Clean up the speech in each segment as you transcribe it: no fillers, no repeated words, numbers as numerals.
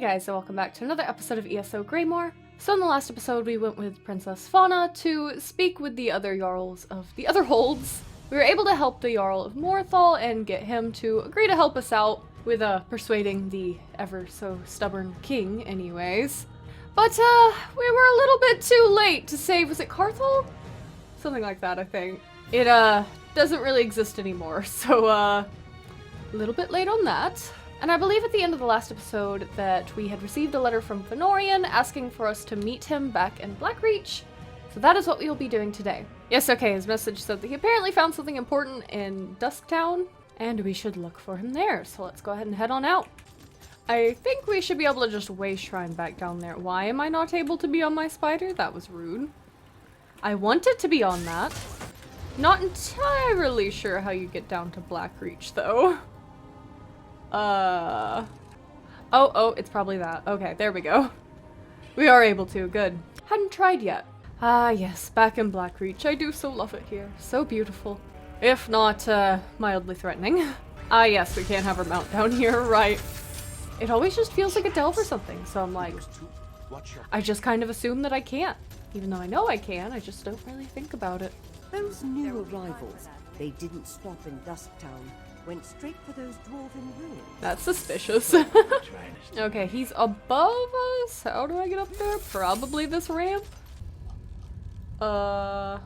guys, and welcome back to another episode of ESO Greymoor. So in the last episode we went with Princess Fauna to speak with the other Jarls of the other holds. We were able to help the Jarl of Morthal and get him to agree to help us out with persuading the ever so stubborn king anyways. But we were a little bit too late to save, was it Carthol? Something like that, I think. It doesn't really exist anymore, so a little bit late on that. And I believe at the end of the last episode that we had received a letter from Fennorian asking for us to meet him back in Blackreach. So that is what we will be doing today. Yes, okay, his message said that he apparently found something important in Dusktown, and we should look for him there. So let's go ahead and head on out. I think we should be able to just way shrine back down there. Why am I not able to be on my spider? That was rude. I wanted to be on that. Not entirely sure how you get down to Blackreach, though. Oh, it's probably that. Okay, there we go. We are able to, good. Hadn't tried yet. Ah, yes, back in Blackreach. I do so love it here. So beautiful. If not, mildly threatening. Ah, yes, we can't have her mount down here, right. It always just feels like a delve or something, so I'm like, I just kind of assume that I can't. Even though I know I can, I just don't really think about it. Those new arrivals, they didn't stop in Dusktown. Went straight for those dwarven ruins. That's suspicious. Okay, he's above us. How do I get up there? Probably this ramp. Oh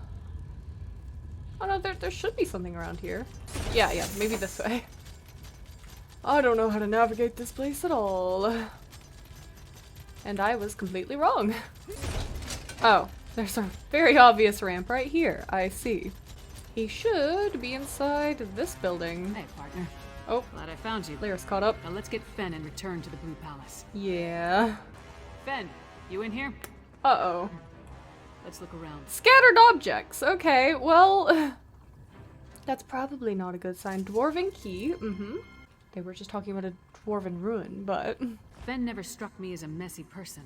no, there should be something around here. Yeah, maybe this way. I don't know how to navigate this place at all. And I was completely wrong. Oh, there's a very obvious ramp right here. I see. He should be inside this building. Hey, partner. Oh. Glad I found you. Lyra's caught up. Now let's get Fen and return to the Blue Palace. Yeah. Fen, you in here? Uh-oh. Let's look around. Scattered objects. Okay, well, that's probably not a good sign. Dwarven key. They were just talking about a dwarven ruin, but... Fen never struck me as a messy person.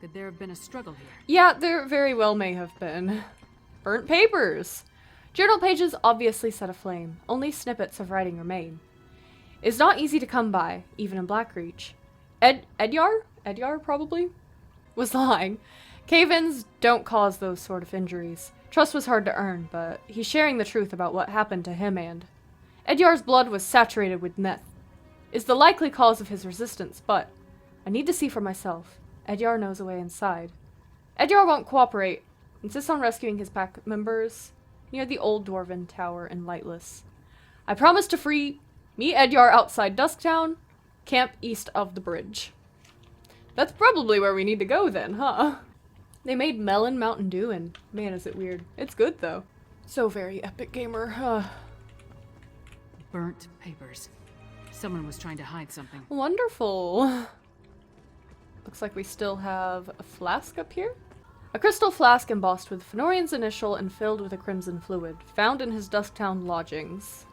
Could there have been a struggle here? Yeah, there very well may have been. Burnt papers. Journal pages obviously set aflame. Only snippets of writing remain. It's not easy to come by, even in Blackreach. Edyar probably? Was lying. Cave-ins don't cause those sort of injuries. Trust was hard to earn, but he's sharing the truth about what happened to him and... Edyar's blood was saturated with meth. Is the likely cause of his resistance, but... I need to see for myself. Edyar knows a way inside. Edyar won't cooperate. Insists on rescuing his pack members... near the old dwarven tower in Lightless. I promise to free me Edyar outside Dusktown, camp east of the bridge. That's probably where we need to go then, huh? They made melon Mountain Dew and man is it weird. It's good though. So very epic gamer. Burnt papers. Someone was trying to hide something. Wonderful. Looks like we still have a flask up here. A crystal flask embossed with Fennorian's initial and filled with a crimson fluid, found in his Dusktown lodgings.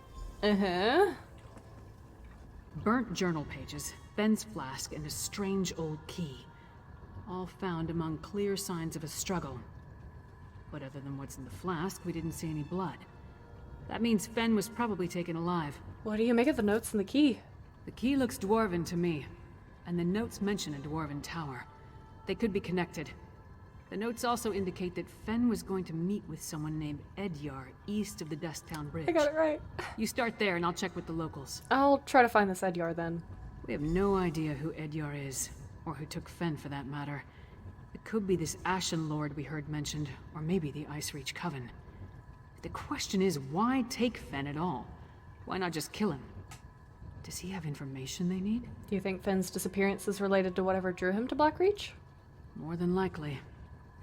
Burnt journal pages, Fen's flask, and a strange old key. All found among clear signs of a struggle. But other than what's in the flask, we didn't see any blood. That means Fen was probably taken alive. What do you make of the notes in the key? The key looks dwarven to me, and the notes mention a dwarven tower. They could be connected. The notes also indicate that Fen was going to meet with someone named Edyar east of the Dusktown Bridge. I got it right. You start there and I'll check with the locals. I'll try to find this Edyar then. We have no idea who Edyar is, or who took Fen for that matter. It could be this Ashen Lord we heard mentioned, or maybe the Icereach Coven. The question is, why take Fen at all? Why not just kill him? Does he have information they need? Do you think Fenn's disappearance is related to whatever drew him to Blackreach? More than likely.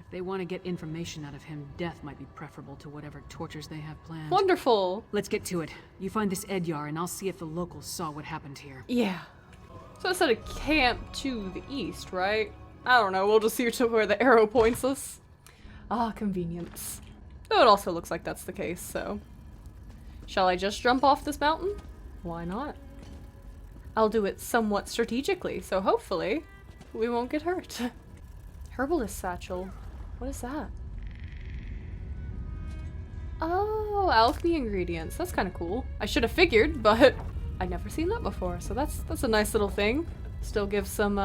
If they want to get information out of him, death might be preferable to whatever tortures they have planned. Wonderful! Let's get to it. You find this Edyar and I'll see if the locals saw what happened here. Yeah. So instead of camp to the east, right? I don't know, we'll just see to where the arrow points us. Ah, convenience. Though it also looks like that's the case, so... Shall I just jump off this mountain? Why not? I'll do it somewhat strategically, so hopefully we won't get hurt. Herbalist satchel. What is that? Oh, alchemy ingredients. That's kind of cool. I should have figured, but I'd never seen that before, so that's a nice little thing. Still give some,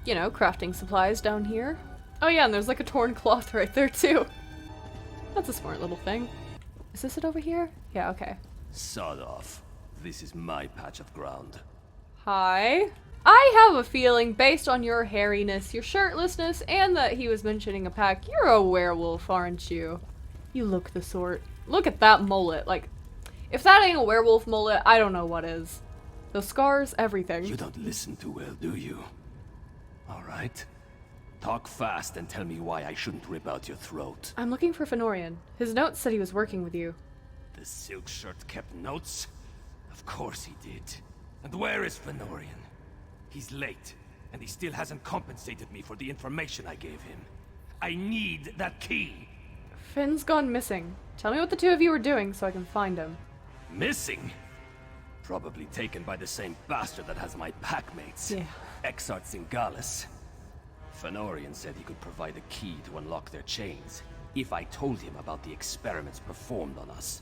you know, crafting supplies down here. Oh yeah, and there's like a torn cloth right there too. That's a smart little thing. Is this it over here? Yeah, okay. Sod off. This is my patch of ground. Hi. I have a feeling, based on your hairiness, your shirtlessness, and that he was mentioning a pack, you're a werewolf, aren't you? You look the sort. Look at that mullet. Like, if that ain't a werewolf mullet, I don't know what is. Those scars, everything. You don't listen too well, do you? Alright. Talk fast and tell me why I shouldn't rip out your throat. I'm looking for Fennorian. His notes said he was working with you. The silk shirt kept notes? Of course he did. And where is Fennorian? He's late, and he still hasn't compensated me for the information I gave him. I need that key! Finn's gone missing. Tell me what the two of you were doing so I can find him. Missing? Probably taken by the same bastard that has my packmates. Yeah. Exart Singalis. Fennorian said he could provide a key to unlock their chains, if I told him about the experiments performed on us.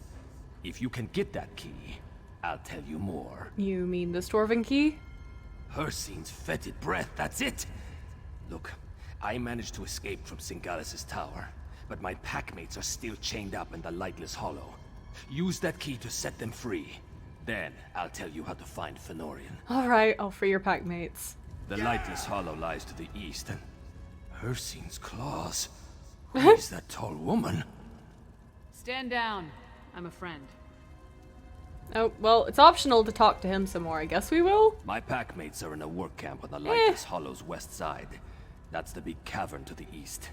If you can get that key, I'll tell you more. You mean the Dwarven key? Hircine's fetid breath, that's it! Look, I managed to escape from Singalis' tower, but my packmates are still chained up in the Lightless Hollow. Use that key to set them free. Then, I'll tell you how to find Fennorian. Alright, I'll free your packmates. The Lightless Hollow lies to the east, and Hircine's claws. Who is that tall woman? Stand down. I'm a friend. Oh, well, it's optional to talk to him some more. I guess we will? My packmates are in a work camp on the Lightless Hollow's west side. That's the big cavern to the east.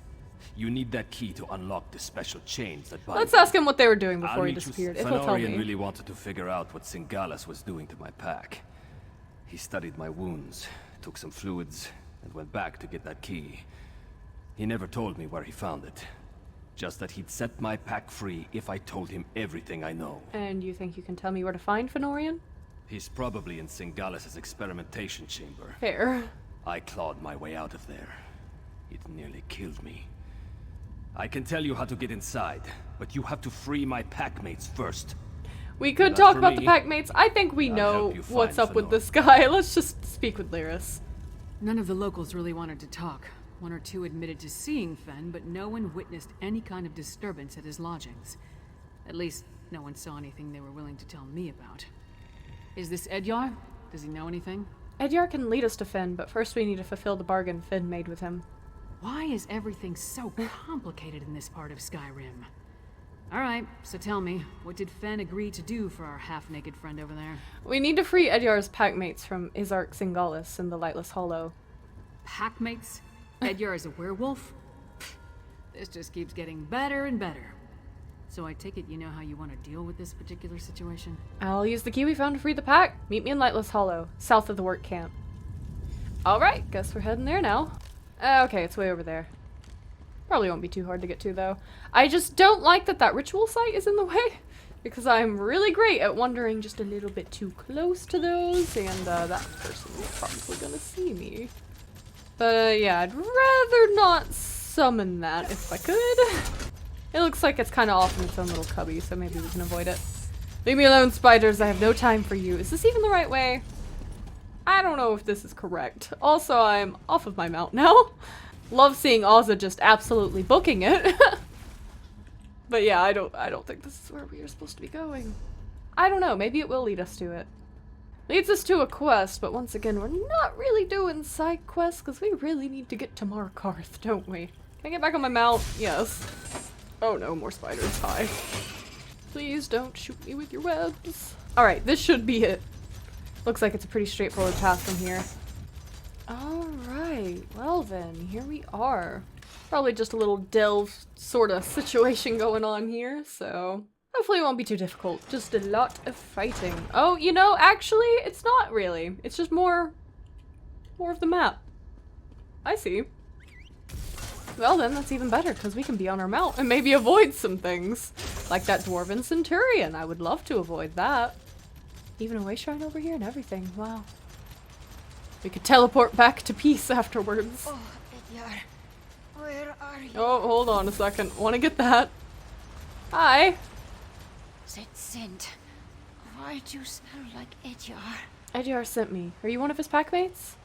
You need that key to unlock the special chains that bind Let's them. ask him what they were doing before I'll he meet you- disappeared, if he'll tell Fennorian me. really wanted to figure out what Singalis was doing to my pack. He studied my wounds, took some fluids, and went back to get that key. He never told me where he found it. Just that he'd set my pack free if I told him everything I know. And you think you can tell me where to find Fennorian? He's probably in Singalis' experimentation chamber. Fair. I clawed my way out of there. It nearly killed me. I can tell you how to get inside, but you have to free my packmates first. We could Not talk for about the me. packmates. I think we I'll know help you what's find up with Fennorian. this guy. Let's just speak with Lyris. None of the locals really wanted to talk. One or two admitted to seeing Fenn, but no one witnessed any kind of disturbance at his lodgings. At least, no one saw anything they were willing to tell me about. Is this Edyar? Does he know anything? Edyar can lead us to Finn, but first we need to fulfill the bargain Finn made with him. Why is everything so complicated in this part of Skyrim? Alright, so tell me, what did Fenn agree to do for our half-naked friend over there? We need to free Edyar's packmates from Isark Singalis in the Lightless Hollow. Packmates? Edyar is a werewolf? This just keeps getting better and better. So I take it you know how you want to deal with this particular situation? I'll use the key we found to free the pack. Meet me in Lightless Hollow, south of the work camp. Alright, guess we're heading there now. Okay, it's way over there. Probably won't be too hard to get to, though. I just don't like that that ritual site is in the way, because I'm really great at wandering just a little bit too close to those, and that person is probably gonna see me. But yeah, I'd rather not summon that if I could. It looks like it's kind of off in its own little cubby, so maybe we can avoid it. Leave me alone, spiders. I have no time for you. Is this even the right way? I don't know if this is correct. Also, I'm off of my mount now. Love seeing Ozza just absolutely booking it. But yeah, I don't think this is where we are supposed to be going. I don't know. Maybe it will lead us to it. Leads us to a quest, but once again, we're not really doing side quests because we really need to get to Markarth, don't we? Can I get back on my mount? Yes. Oh no, more spiders. Hi. Please don't shoot me with your webs. Alright, this should be it. Looks like it's a pretty straightforward path from here. Alright, well then, here we are. Probably just a little delve sort of situation going on here, so hopefully it won't be too difficult. Just a lot of fighting. Oh, you know, actually, it's not really. It's just more of the map. I see. Well then, that's even better, because we can be on our mount and maybe avoid some things. Like that Dwarven Centurion. I would love to avoid that. Even a way shrine over here and everything. Wow. We could teleport back to peace afterwards. Oh, Edyar, where are you? Oh, hold on a second. Want to get that. Hi. That scent. Why do you smell like Edyar? Edyar sent me. Are you one of his packmates?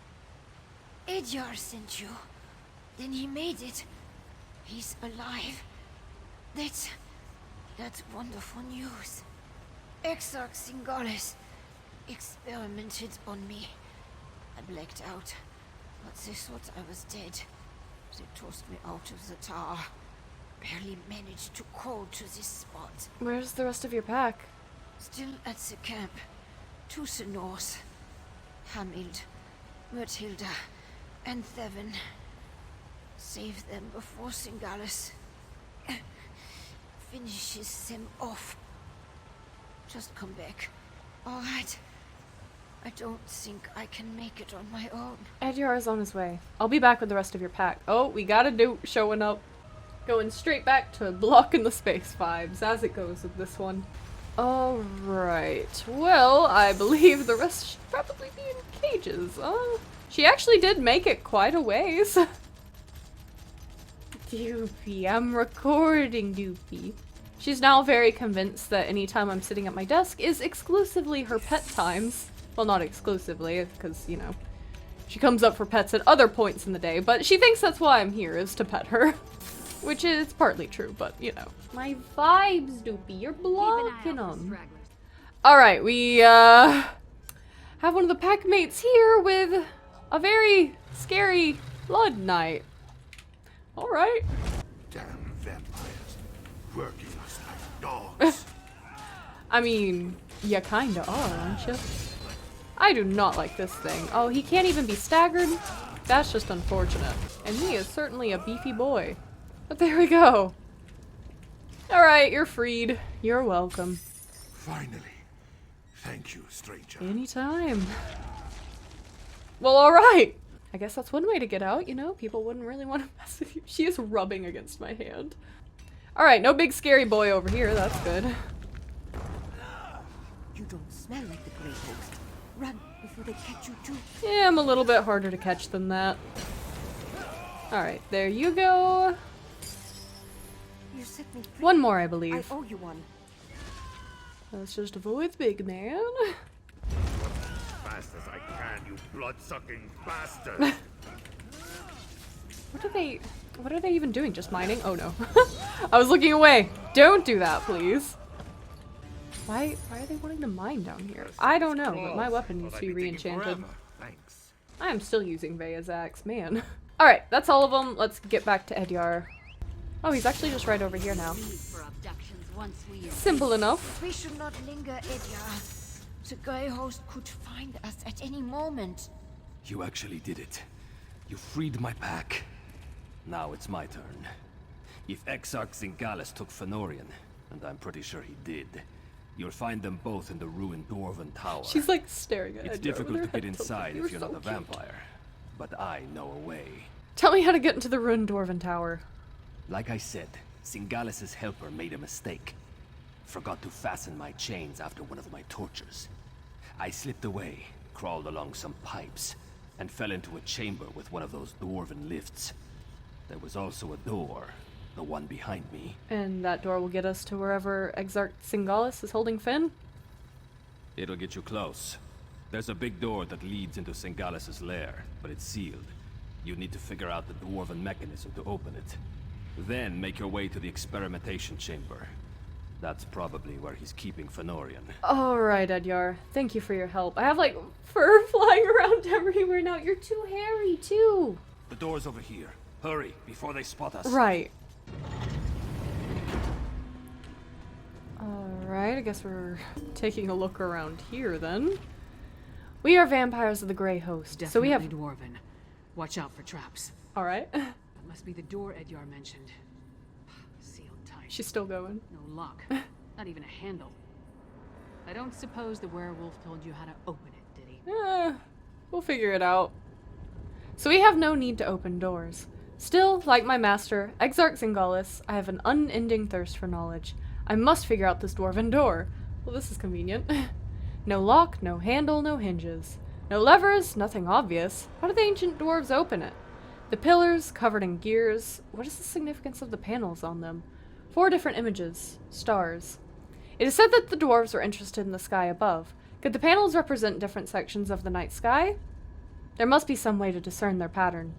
Edyar sent you. Then he made it. He's alive. That's wonderful news. Exarch Singalis experimented on me. I blacked out, but they thought I was dead. They tossed me out of the tower. Barely managed to crawl to this spot. Where's the rest of your pack? Still at the camp. To the north. Hamild, Myrtilda, and Thevin. Save them before Singalis finishes them off. Just come back. Alright. I don't think I can make it on my own. Edyar is on his way. I'll be back with the rest of your pack. Oh, we got a dude showing up. Going straight back to blocking the space vibes, as it goes with this one. Alright. Well, I believe the rest should probably be in cages. Oh, she actually did make it quite a ways. Doopy, I'm recording, Doopy. She's now very convinced that any time I'm sitting at my desk is exclusively her pet times. Well, not exclusively, because, you know, she comes up for pets at other points in the day, but she thinks that's why I'm here, is to pet her. Which is partly true, but, you know. My vibes, Doopy, you're blocking them. Alright, we, have one of the pack mates here with a very scary blood knight. Alright. Damn vampires, working us like dogs. I mean, you kinda are, aren't you? I do not like this thing. Oh, he can't even be staggered? That's just unfortunate. And he is certainly a beefy boy. But there we go. Alright, you're freed. You're welcome. Finally. Thank you, stranger. Anytime. Well, alright. I guess that's one way to get out, you know? People wouldn't really want to mess with you. She is rubbing against my hand. Alright, no big scary boy over here. That's good. You don't smell like the Grey Host. Run before they catch you too. Yeah, I'm a little bit harder to catch than that. Alright, there you go. You set me free. One more, I I believe. owe you one. Let's just avoid big man. Fast as I can, you blood-sucking bastard. What are they even doing? Just mining? Oh no. I was looking away. Don't do that, please. Why are they wanting to mine down here? I don't know, but my weapon needs to be re-enchanted. Thanks. I am still using Veya's axe, man. Alright, that's all of them. Let's get back to Edyar. Oh, he's actually just right over here now. Simple enough. We should not linger, Edyar. The Grey Host could find us at any moment. You actually did it. You freed my pack. Now it's my turn. If Exarch Singalis took Fennorian, and I'm pretty sure he did, you'll find them both in the ruined Dwarven Tower. She's like staring at It's Edyar difficult with to her get head tilted. inside You're if you're so not a cute. vampire. But I know a way. Tell me how to get into the ruined Dwarven Tower. Like I said, Singalis' helper made a mistake. Forgot to fasten my chains after one of my tortures. I slipped away, crawled along some pipes, and fell into a chamber with one of those dwarven lifts. There was also a door, the one behind me. And that door will get us to wherever Exarch Singalis is holding Finn? It'll get you close. There's a big door that leads into Singalis' lair, but it's sealed. You need to figure out the dwarven mechanism to open it. Then make your way to the experimentation chamber. That's probably where he's keeping Fennorian. Alright, Edyar. Thank you for your help. I have, like, fur flying around everywhere now. You're too hairy, too. The door's over here. Hurry, before they spot us. Right. Alright, I guess we're taking a look around here, then. We are vampires of the Grey Host, Definitely so we have... dwarven. Watch out for traps. Alright. That must be the door Edyar mentioned. Sealed tight. She's still going. No lock. Not even a handle. I don't suppose the werewolf told you how to open it, did he? We'll figure it out. So we have no need to open doors. Still, like my master, Exarch Singalis, I have an unending thirst for knowledge. I must figure out this dwarven door. Well, this is convenient. No lock, no handle, no hinges. No levers, nothing obvious. How did the ancient dwarves open it? The pillars, covered in gears. What is the significance of the panels on them? 4 different images. Stars. It is said that the dwarves were interested in the sky above. Could the panels represent different sections of the night sky? There must be some way to discern their pattern.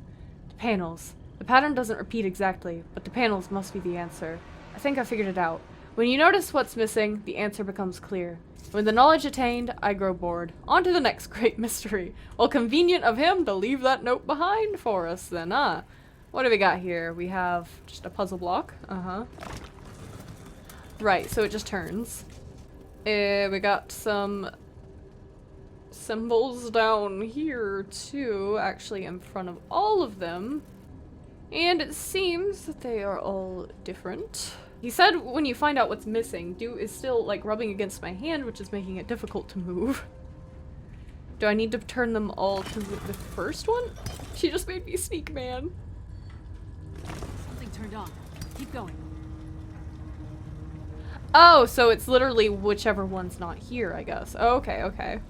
The panels. The pattern doesn't repeat exactly, but the panels must be the answer. I think I figured it out. When you notice what's missing, the answer becomes clear. With the knowledge attained, I grow bored. On to the next great mystery. Well, convenient of him to leave that note behind for us then, huh? What do we got here? We have just a puzzle block. Right, so it just turns. We got some symbols down here too, actually in front of all of them. And it seems that they are all different. He said when you find out what's missing, Dew is still like rubbing against my hand, which is making it difficult to move. Do I need to turn them all to the first one? She just made me sneak, man. Something turned on. Keep going. Oh, so it's literally whichever one's not here, I guess. Okay, okay.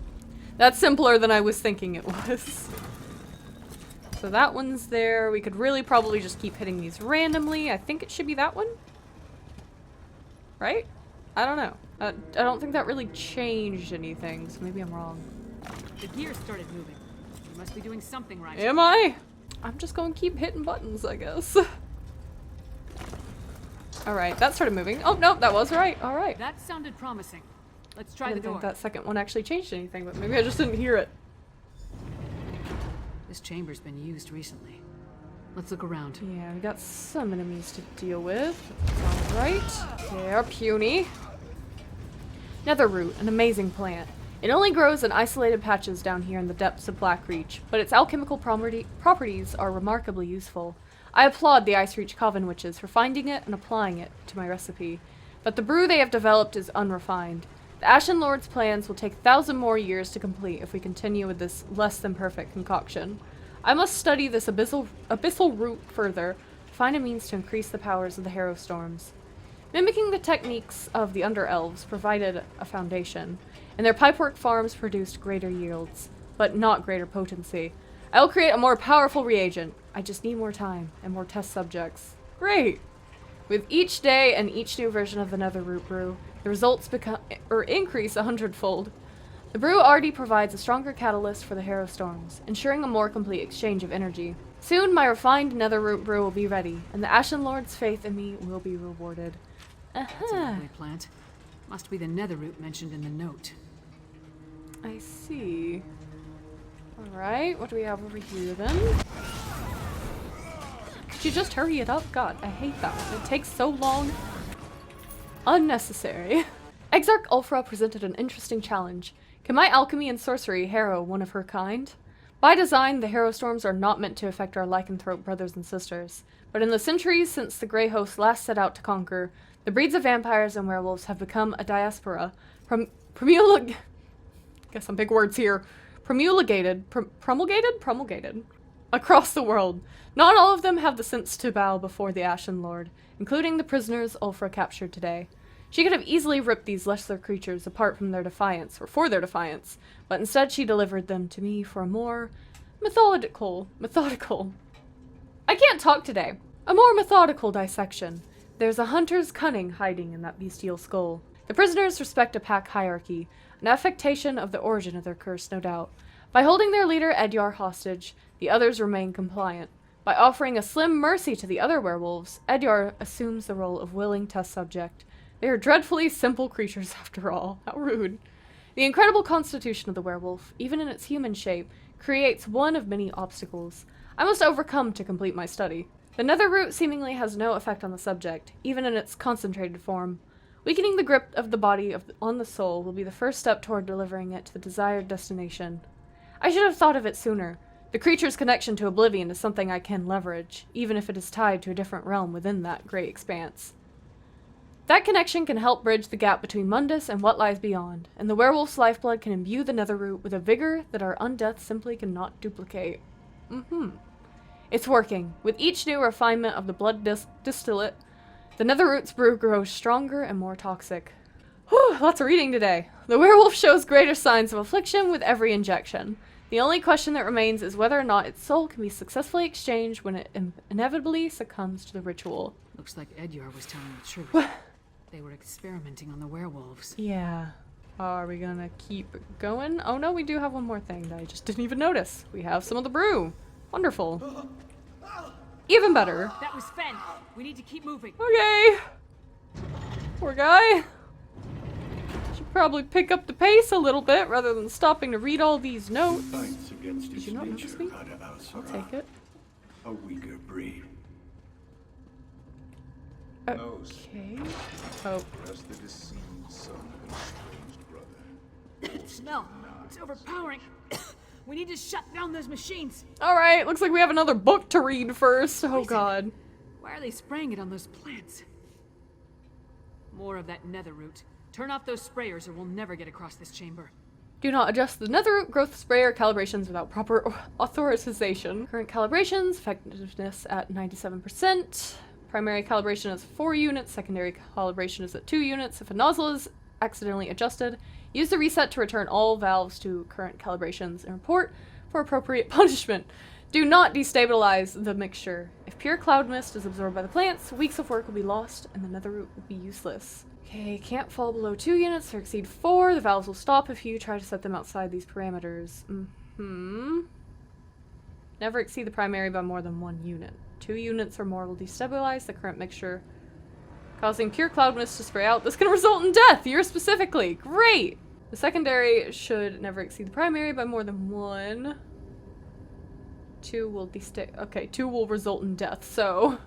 That's simpler than I was thinking it was. So that one's there. We could really probably just keep hitting these randomly. I think it should be that one. Right? I don't know. I don't think that really changed anything, so maybe I'm wrong. The gears started moving. You must be doing something right. Am I? I'm just gonna keep hitting buttons, I guess. Alright, that started moving. Oh, no, that was right. Alright. That sounded promising. Let's try I the didn't door. think that second one actually changed anything, but maybe I just didn't hear it. This chamber's been used recently. Let's look around. Yeah, we got some enemies to deal with. That's alright. They're puny. Netherroot, an amazing plant. It only grows in isolated patches down here in the depths of Blackreach, but its alchemical properties are remarkably useful. I applaud the Icereach Coven witches for finding it and applying it to my recipe, but the brew they have developed is unrefined. The Ashen Lord's plans will take 1,000 more years to complete if we continue with this less than perfect concoction. I must study this abyssal root further to find a means to increase the powers of the Harrow Storms. Mimicking the techniques of the Underelves provided a foundation, and their pipework farms produced greater yields, but not greater potency. I will create a more powerful reagent. I just need more time and more test subjects. Great! With each day and each new version of the Netherroot brew, the results increase 100-fold. The brew already provides a stronger catalyst for the Harrow Storms, ensuring a more complete exchange of energy. Soon my refined Netherroot brew will be ready, and the Ashen Lord's faith in me will be rewarded. That's a lovely plant. Must be the Netherroot mentioned in the note. I see. Alright, what do we have over here then? Could you just hurry it up? God, I hate that one. It takes so long. Unnecessary. Exarch Ulfra presented an interesting challenge. Can my alchemy and sorcery harrow one of her kind? By design, the Harrow Storms are not meant to affect our lycanthrope brothers and sisters, but in the centuries since the Grey Host last set out to conquer, the breeds of vampires and werewolves have become a diaspora, promulgated across the world. Not all of them have the sense to bow before the Ashen Lord, including the prisoners Ulfra captured today. She could have easily ripped these lesser creatures apart from their defiance, or for their defiance, but instead she delivered them to me for a more methodical. I can't talk today. A more methodical dissection. There's a hunter's cunning hiding in that bestial skull. The prisoners respect a pack hierarchy, an affectation of the origin of their curse, no doubt. By holding their leader Edyar hostage, the others remain compliant. By offering a slim mercy to the other werewolves, Edyar assumes the role of willing test subject. They are dreadfully simple creatures after all. How rude. The incredible constitution of the werewolf, even in its human shape, creates one of many obstacles I must overcome to complete my study. The Netherroot seemingly has no effect on the subject, even in its concentrated form. Weakening the grip of the body on the soul will be the first step toward delivering it to the desired destination. I should have thought of it sooner. The creature's connection to oblivion is something I can leverage, even if it is tied to a different realm within that great expanse. That connection can help bridge the gap between Mundus and what lies beyond, and the werewolf's lifeblood can imbue the Netherroot with a vigor that our undeath simply cannot duplicate. It's working. With each new refinement of the blood distillate, the Netherroot's brew grows stronger and more toxic. Whew, lots of reading today. The werewolf shows greater signs of affliction with every injection. The only question that remains is whether or not its soul can be successfully exchanged when it inevitably succumbs to the ritual. Looks like Edyar was telling the truth. They were experimenting on the werewolves. Yeah. Are we gonna keep going? Oh no, we do have one more thing that I just didn't even notice. We have some of the brew. Wonderful. Even better. That was Fen. We need to keep moving. Okay. Poor guy. Should probably pick up the pace a little bit rather than stopping to read all these notes. Fights against Did its you not notice nature, me? Rada I'll al-Saran. take it. A weaker breed. Okay. Oh. As the deceived son of an estranged brother. Smell. It's overpowering. We need to shut down those machines. Alright, looks like we have another book to read first. Oh god. Why are they spraying it on those plants? More of that nether root. Turn off those sprayers or we'll never get across this chamber. Do not adjust the netherroot growth sprayer calibrations without proper authorization. Current calibrations, effectiveness at 97%. Primary calibration is 4 units, secondary calibration is at 2 units. If a nozzle is accidentally adjusted, use the reset to return all valves to current calibrations and report for appropriate punishment. Do not destabilize the mixture. If pure cloud mist is absorbed by the plants, weeks of work will be lost and the netherroot will be useless. Okay, can't fall below 2 units or exceed 4. The valves will stop if you try to set them outside these parameters. Never exceed the primary by more than 1 unit. 2 units or more will destabilize the current mixture, causing pure cloud mist to spray out. This can result in death! Yours specifically! Great! The secondary should never exceed the primary by more than 1. 2 will okay, 2 will result in death, so...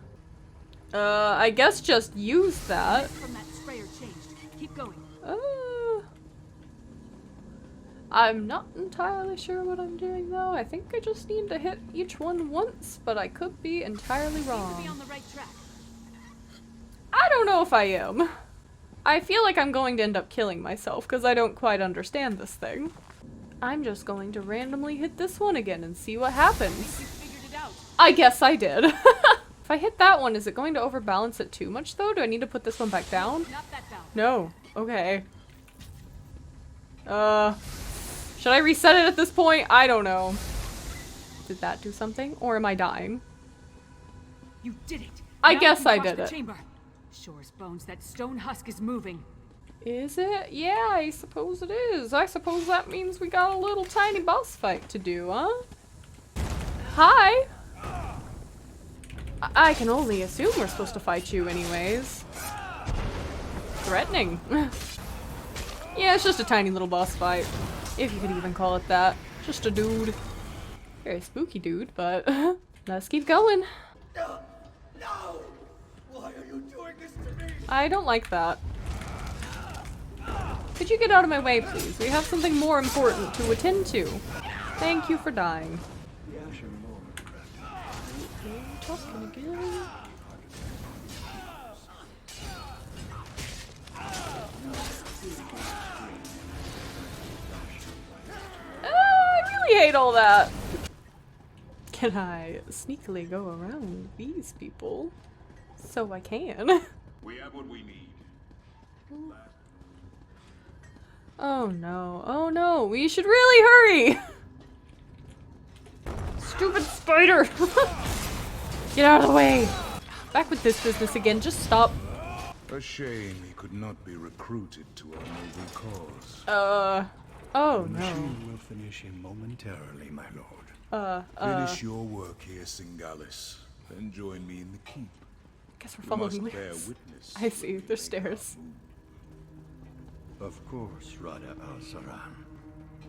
I guess just use that. From that sprayer changed. Keep going. I'm not entirely sure what I'm doing though. I think I just need to hit each one once, but I could be entirely wrong. Be on the right track. I don't know if I am. I feel like I'm going to end up killing myself because I don't quite understand this thing. I'm just going to randomly hit this one again and see what happens. You figured it out. I guess I did. If I hit that one, is it going to overbalance it too much though? Do I need to put this one back down? Not that valve. No. Okay. Should I reset it at this point? I don't know. Did that do something? Or am I dying? You did it. I Now guess we can I cross did the it. Chamber. Sure as bones, that stone husk is moving. Is it? Yeah, I suppose it is. I suppose that means we got a little tiny boss fight to do, huh? Hi! I can only assume we're supposed to fight you anyways. Threatening. Yeah, it's just a tiny little boss fight. If you could even call it that. Just a dude. Very spooky dude, but let's keep going. No! Why are you doing this to me? I don't like that. Could you get out of my way, please? We have something more important to attend to. Thank you for dying. Okay, talking again. I really hate all that. Can I sneakily go around these people? So I can. We have what we need. Oh no, oh no, we should really hurry! Stupid spider! Get out of the way! Back with this business again, just stop. A shame he could not be recruited to our noble cause. Oh The no. machine will finish him momentarily, my lord. Finish your work here, Singalis, and join me in the keep. Guess we're You following must bear Liz. witness. I see, there's stairs. Of course, Rada al-Saran.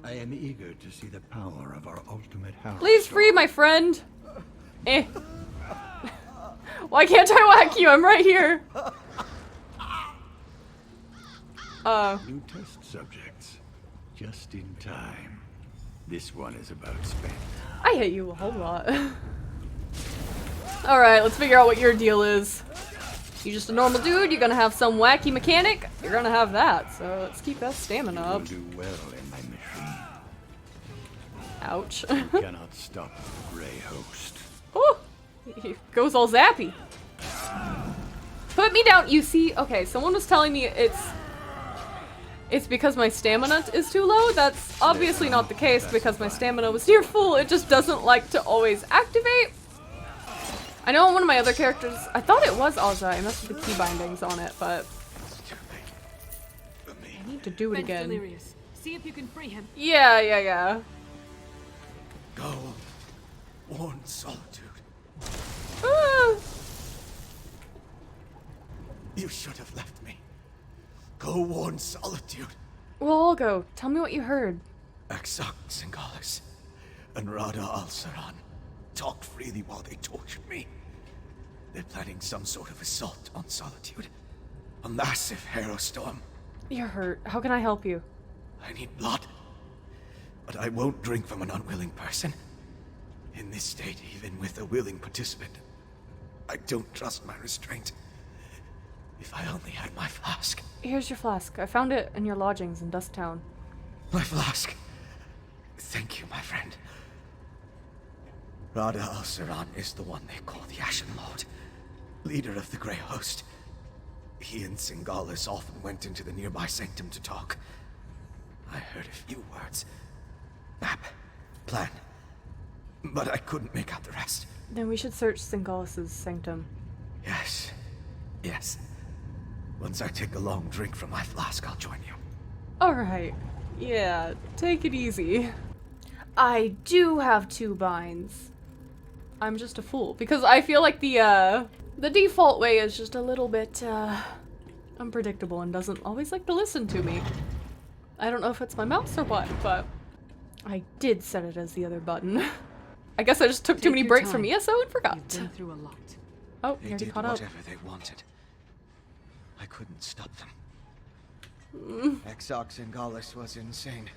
I am eager to see the power of our ultimate house. Please free my friend! Eh. Why can't I whack you? I'm right here! New test subjects. Just in time. This one is about spent. I hate you a whole lot. Alright, let's figure out what your deal is. You just a normal dude, you're gonna have some wacky mechanic, you're gonna have that, so let's keep that stamina You up. will do well in my machine. Ouch. You cannot stop the Grey Host. Oh! He goes all zappy. Put me down, you see? Okay, someone was telling me it's because my stamina is too low. That's obviously not the case because my stamina was near full. It just doesn't like to always activate. I know on one of my other characters, I thought it was Ozza. I messed with the key bindings on it, but I need need to do it Fenn's again. delirious. See if you can free him. Yeah. Go, warn solitude. Ah! You should have left me. Go warn solitude. Well, I'll go. Tell me what you heard. Exarch Singalis and Rada al-Saran talked freely while they tortured me. They're planning some sort of assault on Solitude. A massive harrowstorm. You're hurt. How can I help you? I need blood. But I won't drink from an unwilling person. In this state, even with a willing participant, I don't trust my restraint. If I only had my flask. Here's your flask. I found it in your lodgings in Dusktown. My flask. Thank you, my friend. Rada al-Saran is the one they call the Ashen Lord, leader of the Grey Host. He and Singalis often went into the nearby sanctum to talk. I heard a few words. Map. Plan. But I couldn't make out the rest. Then we should search Singalis' sanctum. Yes. Yes. Once I take a long drink from my flask, I'll join you. Alright. Yeah, take it easy. I do have 2 binds. I'm just a fool, because I feel like the default way is just a little bit, unpredictable and doesn't always like to listen to me. I don't know if it's my mouse or what, but I did set it as the other button. I guess I just took too many breaks from ESO and forgot. You've been through a lot. Oh, They here he did caught up. whatever they wanted. I couldn't stop them. Exarch Singalis was insane.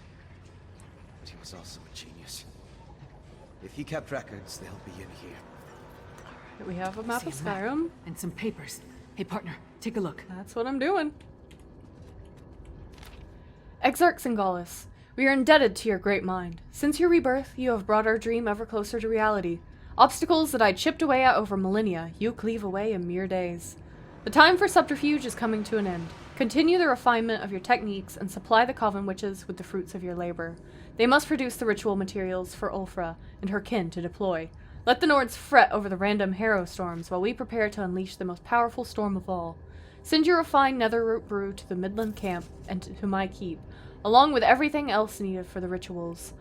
But he was also a genius. If he kept records, they'll be in here. We have a map See of a map Skyrim. and some papers. Hey, partner, take a look. That's what I'm doing. Exarch Singalis, we are indebted to your great mind. Since your rebirth, you have brought our dream ever closer to reality. Obstacles that I chipped away at over millennia, you cleave away in mere days. The time for subterfuge is coming to an end. Continue the refinement of your techniques and supply the Coven witches with the fruits of your labor. They must produce the ritual materials for Ulfra and her kin to deploy. Let the Nords fret over the random harrow storms while we prepare to unleash the most powerful storm of all. Send your refined netherroot brew to the Midland camp and to my keep, along with everything else needed for the rituals.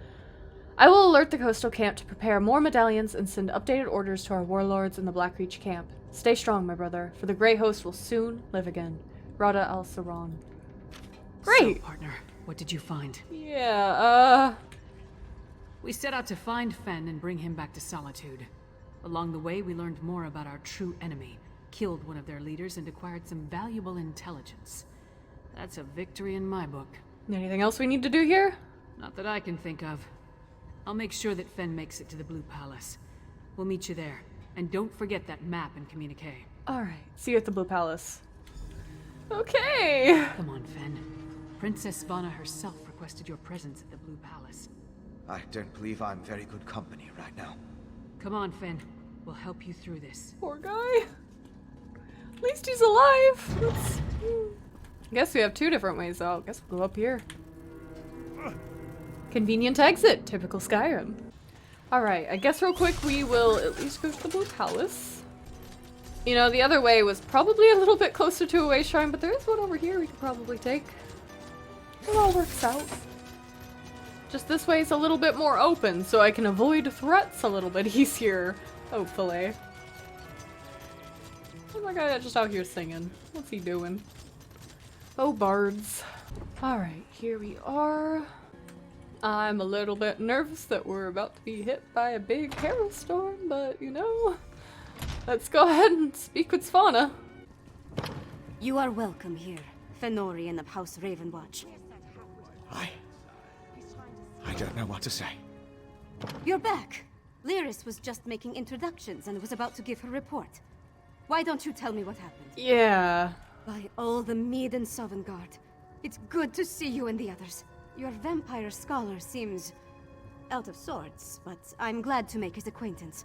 I will alert the coastal camp to prepare more medallions and send updated orders to our warlords in the Blackreach camp. Stay strong, my brother, for the Grey Host will soon live again. Rada al-Saran. Great! So, partner, what did you find? Yeah, We set out to find Fenn and bring him back to Solitude. Along the way, we learned more about our true enemy, killed one of their leaders, and acquired some valuable intelligence. That's a victory in my book. anything else we need to do here? Not that I can think of. I'll make sure that Fenn makes it to the Blue Palace. We'll meet you there. And don't forget that map and communique. Alright, see you at the Blue Palace. Okay! Come on, Fenn. Princess Svana herself requested your presence at the Blue Palace. I don't believe I'm very good company right now. Come on, Fenn. We'll help you through this. Poor guy. At least he's alive. I guess we have 2 different ways, so I guess we'll go up here. Convenient exit. Typical Skyrim. Alright, I guess real quick we will at least go to the Blue Palace. You know, the other way was probably a little bit closer to a way shrine, but there is one over here we could probably take. It all works out. Just this way is a little bit more open, so I can avoid threats a little bit easier, hopefully. Oh my god, just out here singing. What's he doing? Oh, bards. Alright, here we are. I'm a little bit nervous that we're about to be hit by a big hailstorm, but you know, let's go ahead and speak with Svana. You are welcome here, Fennorian of House Ravenwatch. I don't know what to say. You're back. Lyris was just making introductions and was about to give her report. Why don't you tell me what happened? Yeah. By all the Mead and Sovngarde, it's good to see you and the others. Your vampire scholar seems out of sorts, but I'm glad to make his acquaintance.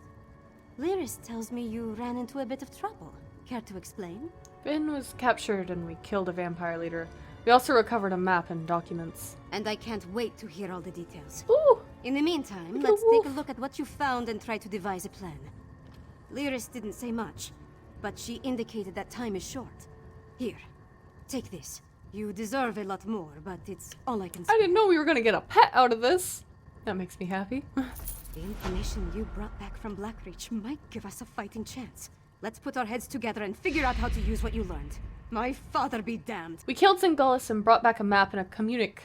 Lyris tells me you ran into a bit of trouble. Care to explain? Finn was captured and we killed a vampire leader. We also recovered a map and documents. And I can't wait to hear all the details. Ooh! In the meantime, Look at let's the take a wolf. look at what you found and try to devise a plan. Lyris didn't say much, but she indicated that time is short. Here, take this. You deserve a lot more, but it's all I can say. I didn't know we were gonna get a pet out of this. That makes me happy. The information you brought back from Blackreach might give us a fighting chance. Let's put our heads together and figure out how to use what you learned. My father be damned. We killed Singalus and brought back a map and a communic?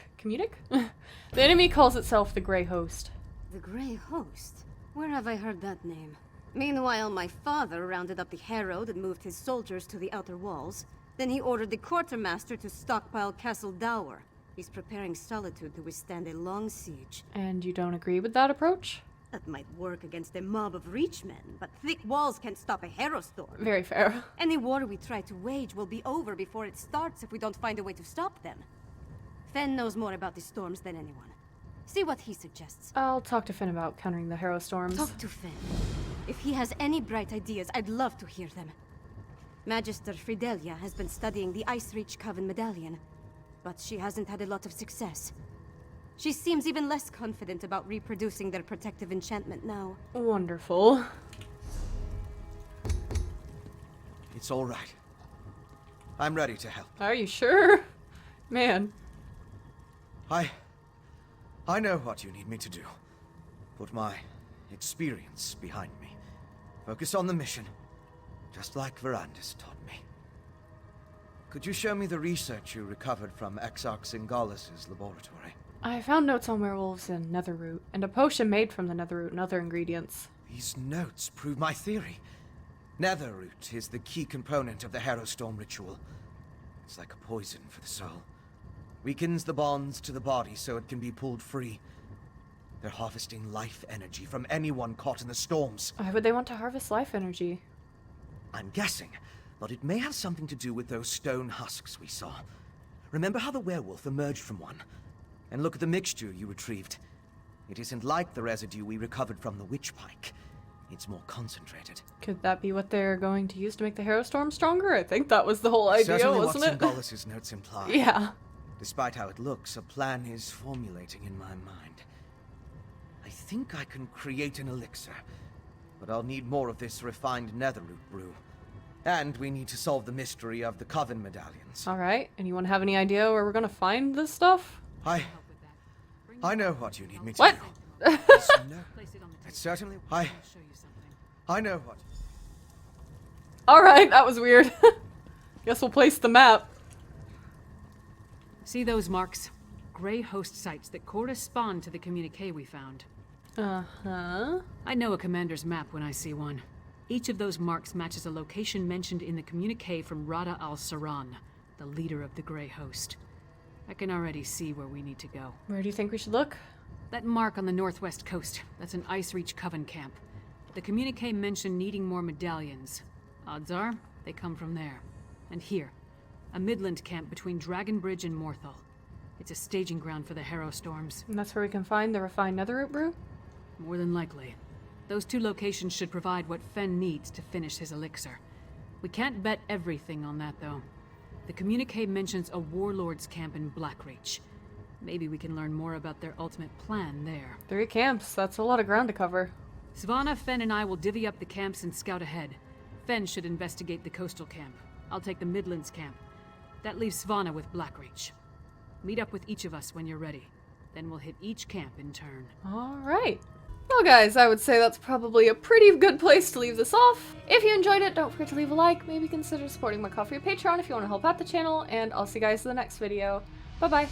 The enemy calls itself the Grey Host. The Grey Host? Where have I heard that name? Meanwhile, my father rounded up the Herald and moved his soldiers to the outer walls. Then he ordered the quartermaster to stockpile Castle Dower. He's preparing Solitude to withstand a long siege. And you don't agree with that approach? That might work against a mob of Reachmen, but thick walls can't stop a Harrowstorm. Very fair. Any war we try to wage will be over before it starts if we don't find a way to stop them. Fenn knows more about the storms than anyone. See what he suggests. I'll talk to Finn about countering the Harrow Storms. Talk to Fenn. If he has any bright ideas, I'd love to hear them. Magister Fidelia has been studying the Icereach Coven medallion, but she hasn't had a lot of success. She seems even less confident about reproducing their protective enchantment now. Wonderful. It's all right. I'm ready to help. Are you sure? Man. I know what you need me to do. Put my experience behind me. Focus on the mission, just like Verandis taught me. Could you show me the research you recovered from Exarch Singalus' laboratory? I found notes on werewolves and netherroot, and a potion made from the netherroot and other ingredients. These notes prove my theory. Netherroot is the key component of the Harrowstorm ritual. It's like a poison for the soul. Weakens the bonds to the body so it can be pulled free. They're harvesting life energy from anyone caught in the storms. Why would they want to harvest life energy? I'm guessing, but it may have something to do with those stone husks we saw. Remember how the werewolf emerged from one? And look at the mixture you retrieved. It isn't like the residue we recovered from the witch pike. It's more concentrated. Could that be what they're going to use to make the Harrowstorm stronger? I think that was the whole idea, Certainly wasn't it? what Singalus' notes imply. Yeah. Despite how it looks, a plan is formulating in my mind. I think I can create an elixir, but I'll need more of this refined netherroot brew. And we need to solve the mystery of the Coven medallions. Alright, anyone have any idea where we're gonna find this stuff? I know what you need me to What? do. No, it's certainly... I know what... Alright, that was weird. Guess we'll place the map. See those marks? Grey Host sites that correspond to the communique we found. Uh-huh. I know a commander's map when I see one. Each of those marks matches a location mentioned in the communique from Rada al-Saran, the leader of the Grey Host. I can already see where we need to go. Where do you think we should look? That mark on the northwest coast, that's an Icereach Coven camp. The communique mentioned needing more medallions. Odds are, they come from there. And here, a Midland camp between Dragonbridge and Morthal. It's a staging ground for the Harrowstorms. And that's where we can find the refined netherroot brew? More than likely. Those two locations should provide what Fenn needs to finish his elixir. We can't bet everything on that, though. The communique mentions a warlord's camp in Blackreach. Maybe we can learn more about their ultimate plan there. 3 camps, that's a lot of ground to cover. Svanna, Fenn, and I will divvy up the camps and scout ahead. Fenn should investigate the coastal camp. I'll take the Midlands camp. That leaves Svanna with Blackreach. Meet up with each of us when you're ready. Then we'll hit each camp in turn. Alright. Well guys, I would say that's probably a pretty good place to leave this off. If you enjoyed it, don't forget to leave a like, maybe consider supporting my Ko-fi or Patreon if you want to help out the channel, and I'll see you guys in the next video. Bye bye!